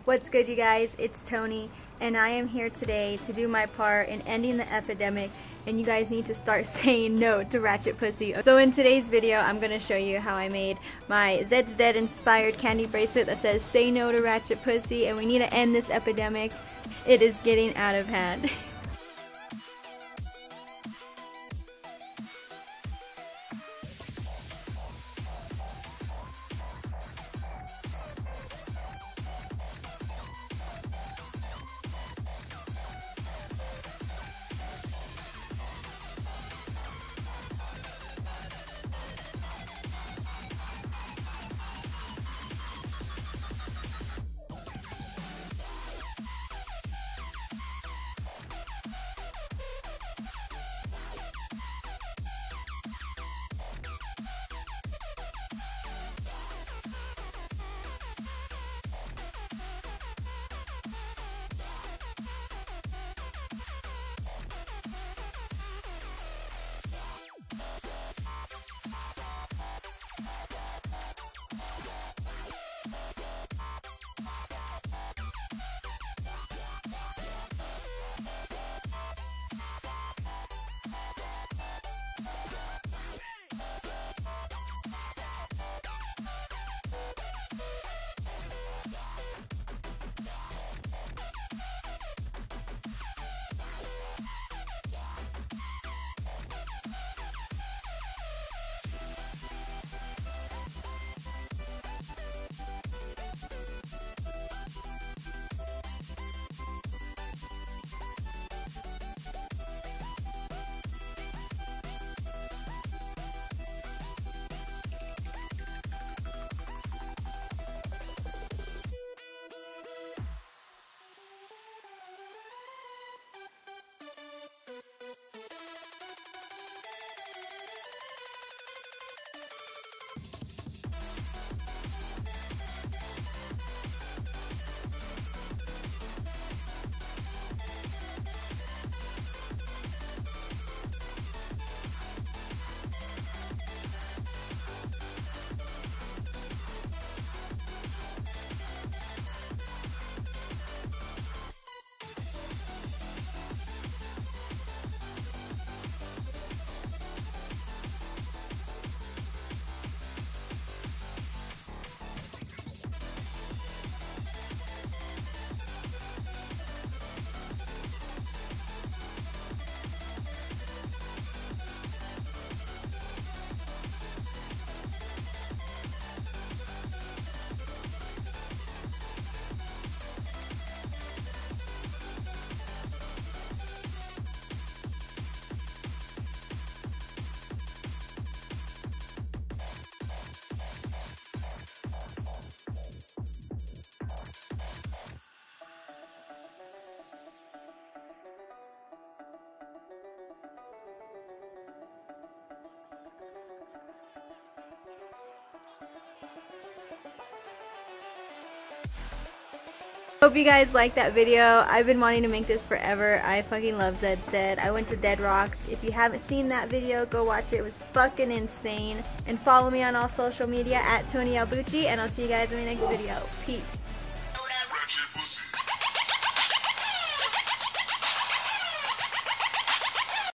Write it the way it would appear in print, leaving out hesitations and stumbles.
What's good, you guys? It's Tony, and I am here today to do my part in ending the epidemic, and you guys need to start saying no to Ratchet pussy. So in today's video, I'm going to show you how I made my ZEDS inspired candy bracelet that says say no to Ratchet pussy, and we need to end this epidemic. It is getting out of hand. Hope you guys liked that video. I've been wanting to make this forever. I fucking love ZEDS. I went to Dead Rocks. If you haven't seen that video, go watch it. It was fucking insane. And follow me on all social media at Tony Albucci, and I'll see you guys in my next video. Peace.